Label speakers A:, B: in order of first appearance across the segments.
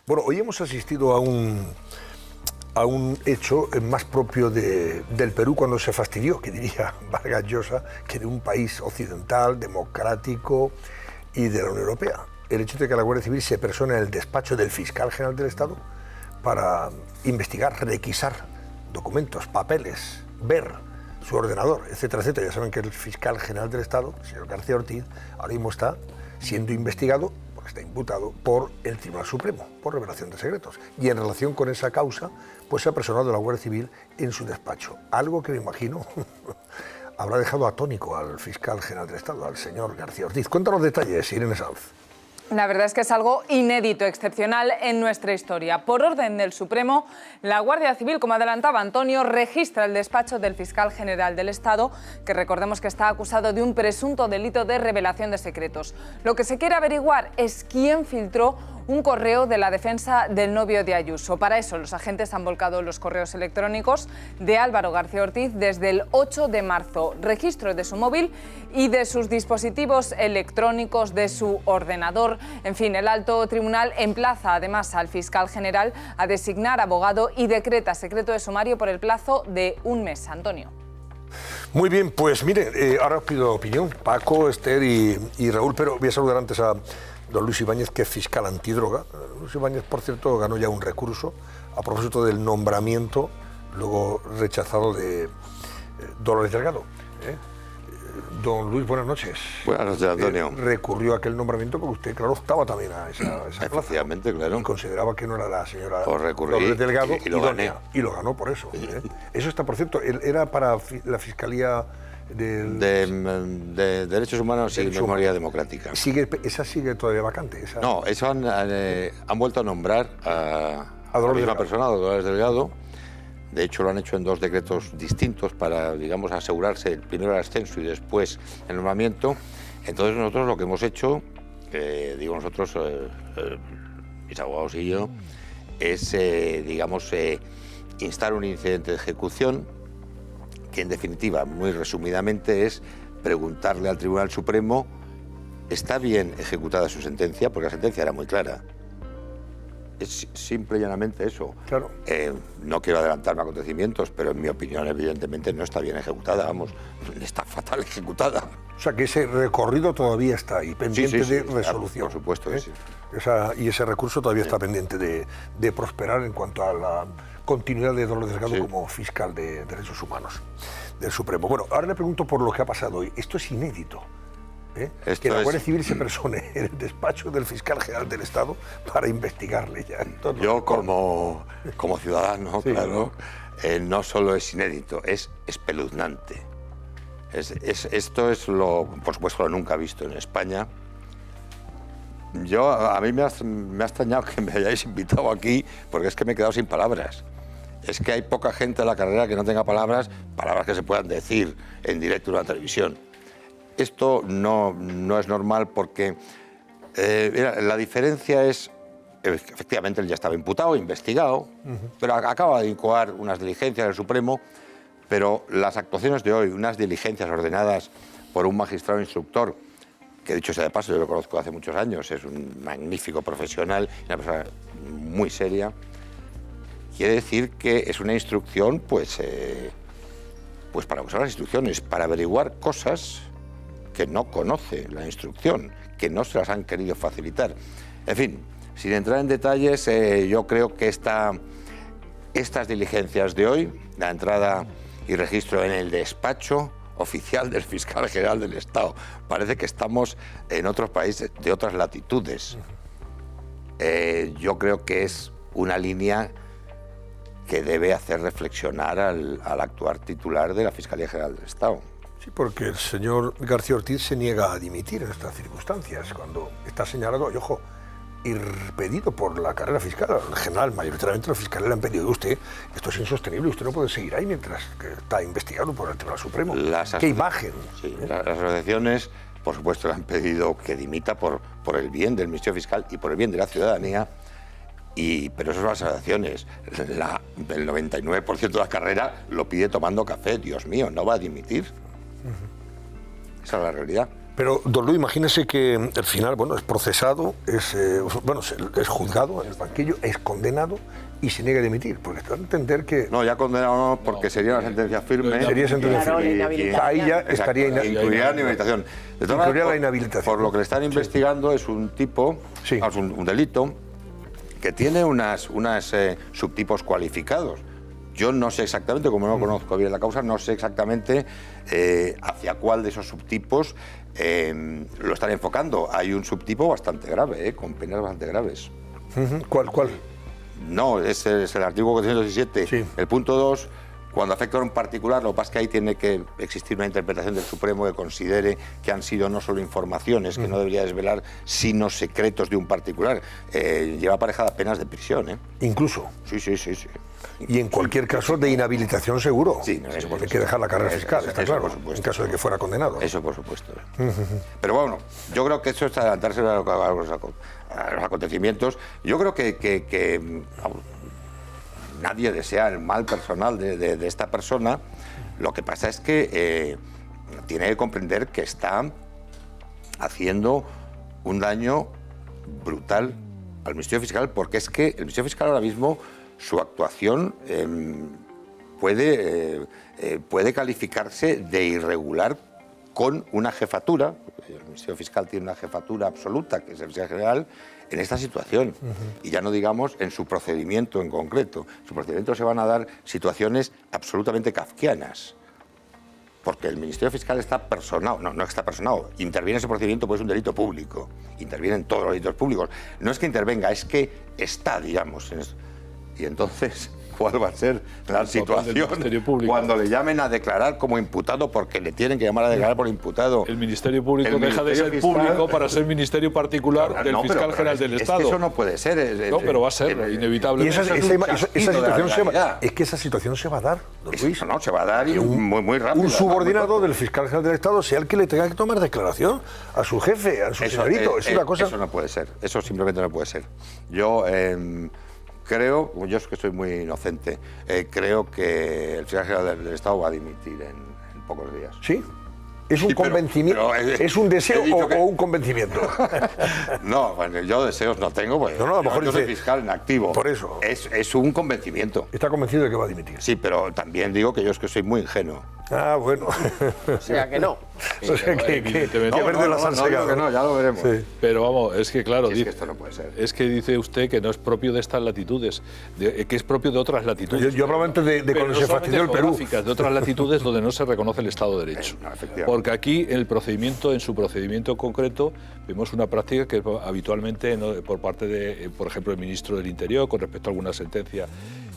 A: Bueno, hoy hemos asistido a un hecho más propio del Perú cuando se fastidió, que diría Vargas Llosa, que de un país occidental, democrático y de la Unión Europea. El hecho de que la Guardia Civil se persone en el despacho del fiscal general del Estado para investigar, requisar documentos, papeles, ver su ordenador, etcétera, etcétera. Ya saben que el fiscal general del Estado, el señor García Ortiz, ahora mismo está siendo investigado, porque está imputado por el Tribunal Supremo, por revelación de secretos. Y en relación con esa causa, pues se ha personado la Guardia Civil en su despacho. Algo que me imagino habrá dejado atónico al fiscal general del Estado, al señor García Ortiz. Cuéntanos detalles, Irene Sanz.
B: La verdad es que es algo inédito, excepcional en nuestra historia. Por orden del Supremo, la Guardia Civil, como adelantaba Antonio, registra el despacho del fiscal general del Estado, que recordemos que está acusado de un presunto delito de revelación de secretos. Lo que se quiere averiguar es quién filtró un correo de la defensa del novio de Ayuso. Para eso, los agentes han volcado los correos electrónicos de Álvaro García Ortiz desde el 8 de marzo. Registro de su móvil y de sus dispositivos electrónicos, de su ordenador. En fin, el alto tribunal emplaza además al fiscal general a designar abogado y decreta secreto de sumario por el plazo de un mes. Antonio.
A: Muy bien, pues miren, ahora os pido opinión, Paco, Esther y Raúl, pero voy a saludar antes a don Luis Ibáñez, que es fiscal antidroga. Luis Ibáñez, por cierto, ganó ya un recurso a propósito del nombramiento, luego rechazado de Dolores Delgado. Don Luis, buenas noches.
C: Buenas noches, Antonio.
A: Recurrió a aquel nombramiento porque usted, claro, optaba también a esa plaza.
C: Efectivamente, claro.
A: Y consideraba que no era la señora
C: Dolores
A: Delgado
C: y lo gané.
A: Y lo ganó por eso. Eso está, por cierto, era para la Fiscalía
C: de Derechos Humanos y Memoria Democrática.
A: ¿Esa sigue todavía vacante?
C: No, eso han vuelto a nombrar a la misma persona, a Dolores Delgado. De hecho, lo han hecho en dos decretos distintos para, digamos, asegurarse primero el ascenso y después el nombramiento. Entonces, nosotros lo que hemos hecho, digo nosotros, mis abogados y yo, es, digamos, instar un incidente de ejecución que, en definitiva, muy resumidamente, es preguntarle al Tribunal Supremo, ¿está bien ejecutada su sentencia? Porque la sentencia era muy clara. Es simple y llanamente eso.
A: Claro.
C: No quiero adelantarme a acontecimientos, pero en mi opinión, evidentemente, no está bien ejecutada, vamos, está fatal ejecutada.
A: O sea, que ese recorrido todavía está ahí, pendiente de resolución.
C: Por supuesto que sí.
A: Y ese recurso todavía está pendiente de prosperar en cuanto a la continuidad de Dolores Delgado como fiscal de Derechos Humanos del Supremo. Bueno, ahora le pregunto por lo que ha pasado hoy. Esto es inédito. Que la Guardia Civil se persone en el despacho del fiscal general del Estado para investigarle ya.
C: Yo como ciudadano, sí, claro, no solo es inédito, es espeluznante. Esto es lo, por supuesto, lo nunca visto en España. A mí me ha extrañado que me hayáis invitado aquí, porque es que me he quedado sin palabras. Es que hay poca gente en la carrera que no tenga palabras que se puedan decir en directo en la televisión. Esto no es normal porque la diferencia es, efectivamente, él ya estaba imputado, investigado, pero acaba de incoar unas diligencias del Supremo, pero las actuaciones de hoy, unas diligencias ordenadas por un magistrado instructor, que dicho sea de paso, yo lo conozco hace muchos años, es un magnífico profesional, una persona muy seria, quiere decir que es una instrucción, pues para usar las instrucciones, para averiguar cosas que no conoce la instrucción, que no se las han querido facilitar. En fin, sin entrar en detalles, yo creo que estas diligencias de hoy, la entrada y registro en el despacho oficial del fiscal general del Estado, parece que estamos en otros países de otras latitudes. Yo creo que es una línea que debe hacer reflexionar al actual titular de la Fiscalía General del Estado.
A: Sí, porque el señor García Ortiz se niega a dimitir en estas circunstancias, cuando está señalado, y ojo, ir pedido por la carrera fiscal. En general, mayoritariamente los fiscales le han pedido a usted, esto es insostenible, usted no puede seguir ahí mientras que está investigado por el Tribunal Supremo. ¿Qué imagen?
C: Sí, las asociaciones, por supuesto, le han pedido que dimita por el bien del Ministerio Fiscal y por el bien de la ciudadanía. Pero eso son las asociaciones. El 99% de la carrera lo pide tomando café. Dios mío, no va a dimitir. Esa es la realidad.
A: Pero, don Luis, imagínese que al final, bueno, es procesado, es juzgado en el banquillo, es condenado y se niega a dimitir, porque te van a entender que...
C: No, ya condenado no, porque sería una sentencia firme.
A: Sería sentencia firme. Ahí ya estaría
C: incluiría la inhabilitación.
A: Incluiría la inhabilitación.
C: Por lo que le están investigando es un tipo,
A: Sí.
C: es un delito que tiene unas subtipos cualificados. Yo no sé exactamente, como no conozco bien la causa, no sé exactamente hacia cuál de esos subtipos lo están enfocando. Hay un subtipo bastante grave, con penas bastante graves.
A: ¿Cuál?
C: No, es el artículo 417.
A: Sí.
C: El punto 2, cuando afecta a un particular, lo que pasa es que ahí tiene que existir una interpretación del Supremo que considere que han sido no solo informaciones, que no debería desvelar, sino secretos de un particular. Lleva aparejada penas de prisión, ¿eh?
A: Incluso.
C: Sí.
A: Y en cualquier caso de inhabilitación seguro.
C: Sí, no, eso
A: porque hay que dejar la carrera fiscal, está
C: eso,
A: claro,
C: por supuesto.
A: en caso de que fuera condenado.
C: Eso por supuesto. Pero bueno, yo creo que eso es adelantarse a los acontecimientos. Yo creo que nadie desea el mal personal de esta persona. Lo que pasa es que tiene que comprender que está haciendo un daño brutal al Ministerio Fiscal, porque es que el Ministerio Fiscal ahora mismo, su actuación puede calificarse de irregular con una jefatura. El Ministerio Fiscal tiene una jefatura absoluta, que es el fiscal general, en esta situación. Y ya no digamos en su procedimiento en concreto. En su procedimiento se van a dar situaciones absolutamente kafkianas. Porque el Ministerio Fiscal está personado, no está personado, interviene en ese procedimiento, pues es un delito público, interviene en todos los delitos públicos. No es que intervenga, es que está, digamos, en eso. Y entonces, ¿cuál va a ser la situación cuando le llamen a declarar como imputado, porque le tienen que llamar a declarar por imputado?
D: El Ministerio Público deja de ser público para ser ministerio particular del fiscal general del Estado.
C: Es que eso no puede ser.
D: No, pero va a ser, inevitablemente.
A: Y esa situación se va a dar, don Luis.
C: No, se va a dar y muy rápido.
A: Un subordinado del fiscal general del Estado sea el que le tenga que tomar declaración a su jefe, a su señorito. Es una cosa...
C: Eso no puede ser, eso simplemente no puede ser. Yo... creo, yo es que soy muy inocente, creo que el fiscal general del Estado va a dimitir en pocos días.
A: ¿Sí? ¿Es un convencimiento? ¿Es un deseo o un convencimiento?
C: No, bueno, yo deseos no tengo, porque
A: a lo mejor
C: yo soy fiscal en activo.
A: Por eso.
C: Es un convencimiento.
A: ¿Está convencido de que va a dimitir?
C: Sí, pero también digo que yo es que soy muy ingenuo.
A: Ah, bueno.
E: O sea que no.
A: O sea que verde las han secado.
C: No, ya lo veremos.
A: Sí.
D: Pero vamos, es que claro,
C: Es que esto no puede ser.
D: Es que dice usted que no es propio de estas latitudes, que es propio de otras latitudes.
A: Yo hablaba antes de
D: Pero
A: cuando
D: no
A: se
D: solamente
A: fastidió el Perú.
D: geográficas, de otras latitudes donde no se reconoce el Estado de Derecho.
C: No, efectivamente.
D: Porque aquí en su procedimiento concreto, vemos una práctica que habitualmente por parte de, por ejemplo, el ministro del Interior, con respecto a alguna sentencia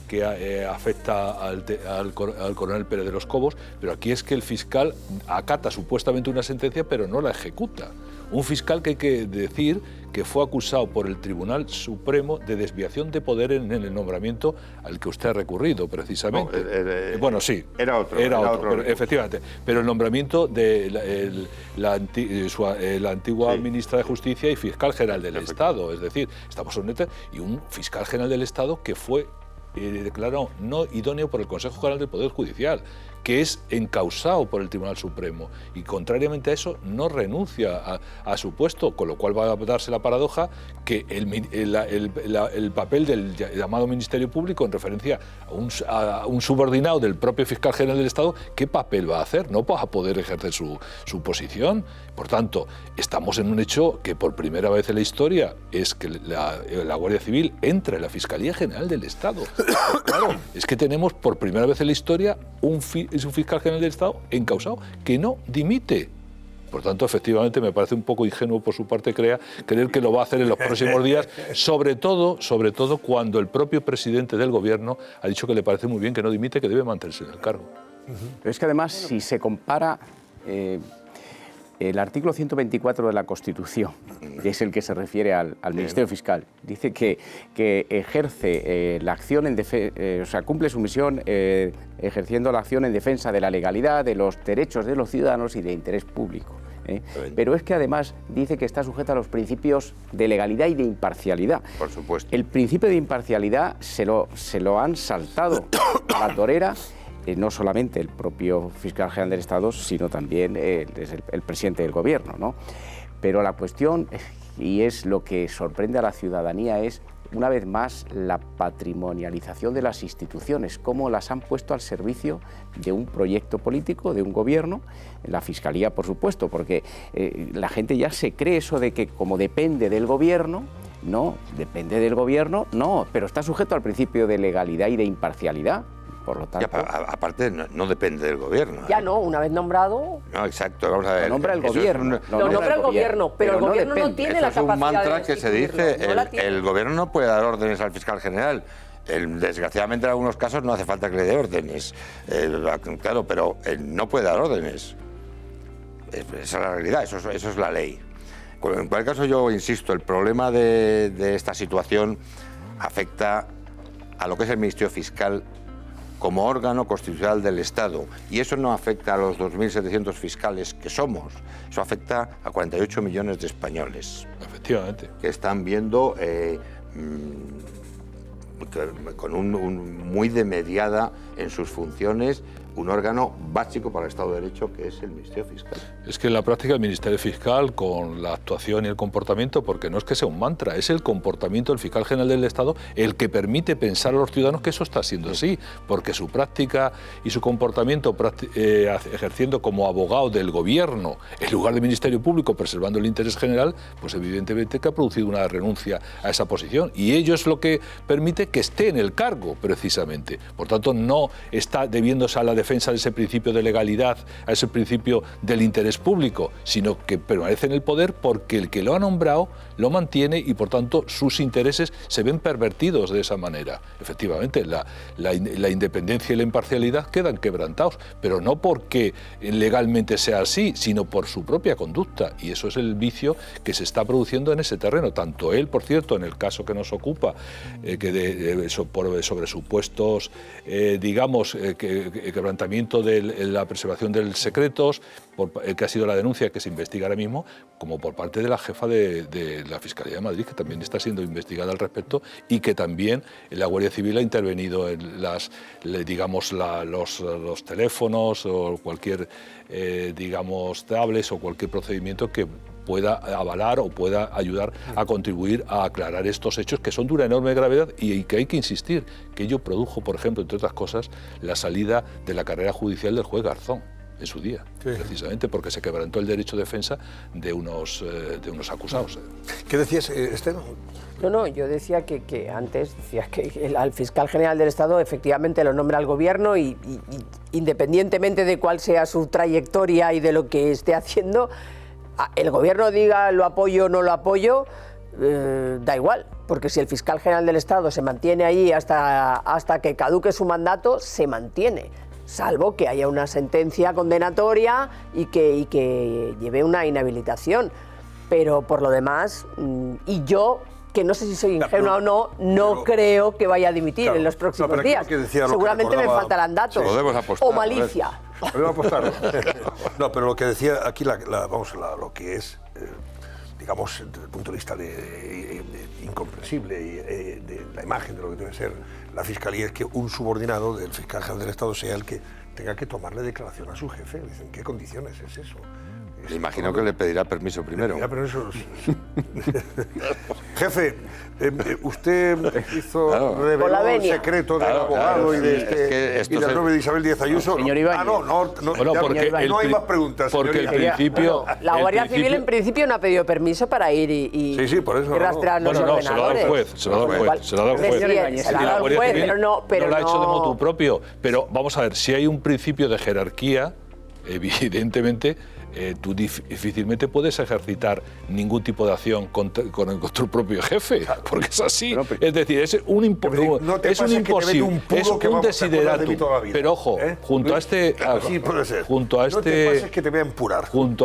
D: que afecta al coronel Pérez de los Cobos, pero aquí es que el fiscal acata supuestamente una sentencia, pero no la ejecuta. Un fiscal que hay que decir que fue acusado por el Tribunal Supremo de desviación de poder en el nombramiento al que usted ha recurrido, precisamente. Bueno, sí.
C: Era otro.
D: Pero, efectivamente. Pero el nombramiento de la antigua ministra de Justicia y fiscal general del Estado. Es decir, estamos en y un fiscal general del Estado que fue declarado no idóneo por el Consejo General del Poder Judicial, que es encausado por el Tribunal Supremo y contrariamente a eso no renuncia a su puesto, con lo cual va a darse la paradoja que el papel del llamado Ministerio Público en referencia a un subordinado del propio fiscal general del Estado, ¿qué papel va a hacer? No va a poder ejercer su posición. Por tanto, estamos en un hecho que por primera vez en la historia es que la Guardia Civil entra en la Fiscalía General del Estado. Claro, es que tenemos por primera vez en la historia un fiscal general del Estado encausado que no dimite. Por tanto, efectivamente, me parece un poco ingenuo por su parte creer que lo va a hacer en los próximos días, sobre todo cuando el propio presidente del Gobierno ha dicho que le parece muy bien que no dimite, que debe mantenerse en el cargo.
E: Pero es que además, si se compara el artículo 124 de la Constitución, que es el que se refiere al Ministerio Fiscal, dice que ejerce la acción o sea, cumple su misión ejerciendo la acción en defensa de la legalidad, de los derechos de los ciudadanos y de interés público. Pero es que además dice que está sujeta a los principios de legalidad y de imparcialidad.
C: Por supuesto.
E: El principio de imparcialidad se lo han saltado a la torera no solamente el propio fiscal general del Estado, sino también el presidente del Gobierno, ¿no? Pero la cuestión, y es lo que sorprende a la ciudadanía, es una vez más la patrimonialización de las instituciones, cómo las han puesto al servicio de un proyecto político, de un gobierno, la Fiscalía, por supuesto, porque la gente ya se cree eso de que como depende del gobierno, no, depende del gobierno, no, pero está sujeto al principio de legalidad y de imparcialidad. Por lo tanto,
C: aparte, no depende del gobierno.
F: Ya no, una vez nombrado.
C: No, exacto, vamos a ver.
E: Lo nombra el gobierno.
F: Lo nombra el gobierno, pero el gobierno no tiene la capacidad de
C: es un mantra que se dice.
F: No
C: el gobierno no puede dar órdenes al fiscal general. Desgraciadamente, en algunos casos no hace falta que le dé órdenes. Claro, pero él no puede dar órdenes. Esa es la realidad, eso es la ley. En cualquier caso, yo insisto, el problema de esta situación afecta a lo que es el Ministerio Fiscal como órgano constitucional del Estado. Y eso no afecta a los 2.700 fiscales que somos, eso afecta a 48 millones de españoles.
D: Efectivamente.
C: Que están viendo con muy de mediada en sus funciones un órgano básico para el Estado de Derecho, que es el Ministerio Fiscal.
D: Es que en la práctica el Ministerio Fiscal, con la actuación y el comportamiento, porque no es que sea un mantra, es el comportamiento del fiscal general del Estado el que permite pensar a los ciudadanos que eso está siendo así, porque su práctica y su comportamiento ejerciendo como abogado del gobierno en lugar de Ministerio Público, preservando el interés general, pues evidentemente que ha producido una renuncia a esa posición, y ello es lo que permite que esté en el cargo, precisamente. Por tanto, no está debiéndose a la defensa de ese principio de legalidad, a ese principio del interés público, sino que permanece en el poder porque el que lo ha nombrado lo mantiene y, por tanto, sus intereses se ven pervertidos de esa manera. Efectivamente, la independencia y la imparcialidad quedan quebrantados, pero no porque legalmente sea así, sino por su propia conducta, y eso es el vicio que se está produciendo en ese terreno. Tanto él, por cierto, en el caso que nos ocupa, sobre supuestos, quebrantamiento de la preservación de secretos, que ha sido la denuncia que se investiga ahora mismo, como por parte de la jefa de la Fiscalía de Madrid, que también está siendo investigada al respecto, y que también la Guardia Civil ha intervenido en los teléfonos o cualquier, tablets o cualquier procedimiento que pueda avalar o pueda ayudar a contribuir a aclarar estos hechos que son de una enorme gravedad y que hay que insistir que ello produjo, por ejemplo, entre otras cosas, la salida de la carrera judicial del juez Garzón en su día, precisamente porque se quebrantó el derecho de defensa de unos acusados.
A: ¿Qué decías, Esteban?
F: No, yo decía que antes decías que al fiscal general del Estado efectivamente lo nombra el gobierno y independientemente de cuál sea su trayectoria y de lo que esté haciendo, el gobierno diga lo apoyo o no lo apoyo, da igual, porque si el fiscal general del Estado se mantiene ahí hasta que caduque su mandato, se mantiene, salvo que haya una sentencia condenatoria y que lleve una inhabilitación. Pero por lo demás, y yo, que no sé si soy ingenua o no creo que vaya a dimitir en los próximos días. Seguramente me faltarán datos. O malicia.
A: Podemos apostar. No, pero lo que decía aquí, lo que es, digamos, desde el punto de vista de incomprensible de la imagen de lo que debe ser la Fiscalía, es que un subordinado del fiscal general del Estado sea el que tenga que tomarle declaración a su jefe. ¿En qué condiciones es eso?
C: Me imagino que le pedirá permiso primero.
A: Jefe, usted reveló el secreto del abogado y del nombre de Isabel Díaz Ayuso.
E: Señor Ibáñez.
A: No hay más preguntas.
D: Porque el principio...
F: La Guardia Civil en principio no ha pedido permiso para ir y
A: por eso,
F: rastrear los ordenadores.
D: Se lo ha dado el juez. Se lo ha dado el juez.
F: Pero
D: no lo ha hecho de motu propio. Pero vamos a ver, si hay un principio de jerarquía, evidentemente... tú difícilmente puedes ejercitar ningún tipo de acción contra tu propio jefe, porque es así. Es decir, es un imposible, es un desideratum. Pero ojo, junto a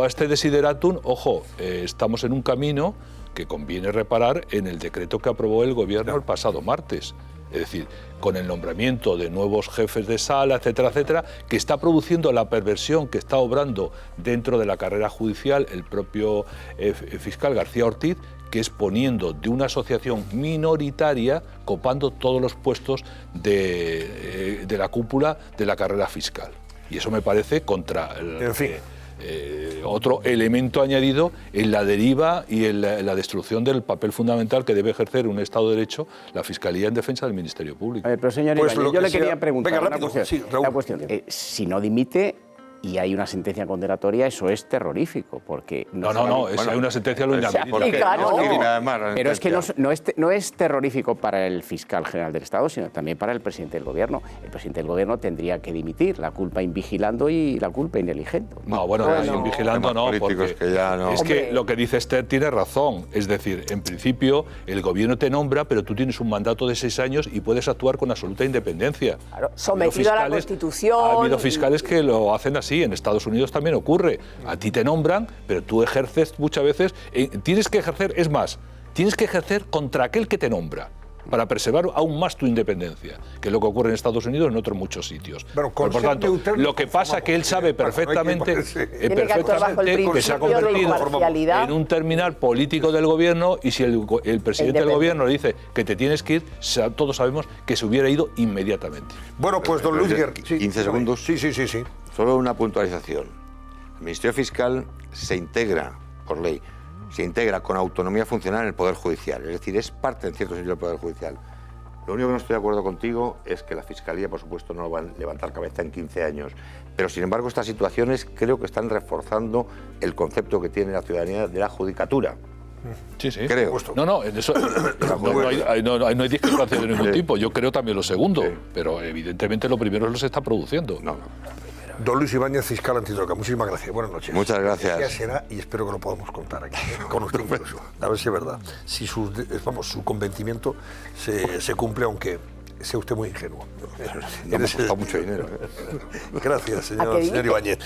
D: este desideratum, ojo, estamos en un camino que conviene reparar en el decreto que aprobó el gobierno el pasado martes. Es decir, con el nombramiento de nuevos jefes de sala, etcétera, etcétera, que está produciendo la perversión que está obrando dentro de la carrera judicial el propio fiscal García Ortiz, que es poniendo de una asociación minoritaria, copando todos los puestos de la cúpula de la carrera fiscal. Y eso me parece contra otro elemento añadido en la deriva y en la destrucción del papel fundamental que debe ejercer un Estado de Derecho, la Fiscalía en defensa del Ministerio Público.
E: A ver, pero señor
A: Pues
E: Ibáñez, yo le quería preguntar
A: Venga,
E: una
A: rápido.
E: cuestión.
A: Sí, Raúl.
E: La cuestión, si no dimite y hay una sentencia condenatoria, eso es terrorífico, porque...
D: No, hay una sentencia lo inhabilita.
C: ¿Por qué?
F: claro,
C: No,
F: no.
C: y además, la
E: Pero es que
C: sentencia.
E: no es terrorífico para el fiscal general del Estado, sino también para el presidente del Gobierno. El presidente del Gobierno tendría que dimitir, la culpa invigilando y la culpa ineligiendo.
D: No, bueno, vigilando no,
C: Temas políticos
D: porque
C: que ya no.
D: es que
F: Hombre.
D: lo que dice Esther tiene razón. Es decir, en principio el gobierno te nombra, pero tú tienes un mandato de 6 años y puedes actuar con absoluta independencia.
F: Claro,
D: Ha habido
F: sometido a la
D: fiscales-
F: Constitución.
D: Ha habido fiscales que lo hacen así. En Estados Unidos también ocurre. A ti te nombran, pero tú ejerces muchas veces. Tienes que ejercer, es más, tienes que ejercer contra aquel que te nombra, para preservar aún más tu independencia, que es lo que ocurre en Estados Unidos y en otros muchos sitios.
A: Bueno,
D: Pero, por tanto,
A: neutral
D: lo que pasa es que él sabe perfectamente,
F: Tiene que actuar bajo el
D: que se ha
F: principio de
D: convertido
F: imparcialidad.
D: en un terminal político del gobierno, y si el presidente del
F: Independiente.
D: gobierno le dice que te tienes que ir, todos sabemos que se hubiera ido inmediatamente.
A: Bueno, pues don Luis Guerra...
C: 15 segundos.
A: Sí.
C: Solo una puntualización. El Ministerio Fiscal se integra, por ley, se integra con autonomía funcional en el Poder Judicial. Es decir, es parte, en cierto sentido, del Poder Judicial. Lo único que no estoy de acuerdo contigo es que la Fiscalía, por supuesto, no va a levantar cabeza en 15 años. Pero, sin embargo, estas situaciones creo que están reforzando el concepto que tiene la ciudadanía de la judicatura.
D: Sí, sí.
C: Creo.
D: No, en eso no hay discrepancia de ningún tipo. Yo creo también lo segundo, pero evidentemente lo primero lo se está produciendo.
C: No.
A: Don Luis Ibáñez, fiscal antidroga. Muchísimas gracias. Buenas noches.
C: Muchas gracias.
A: Ya será, y espero que lo podamos contar aquí, con usted incluso. A ver si es verdad. Si su convencimiento se cumple, aunque sea usted muy ingenuo.
C: No me ha costado mucho dinero.
A: Gracias,
F: ¿A qué
A: señor Ibáñez.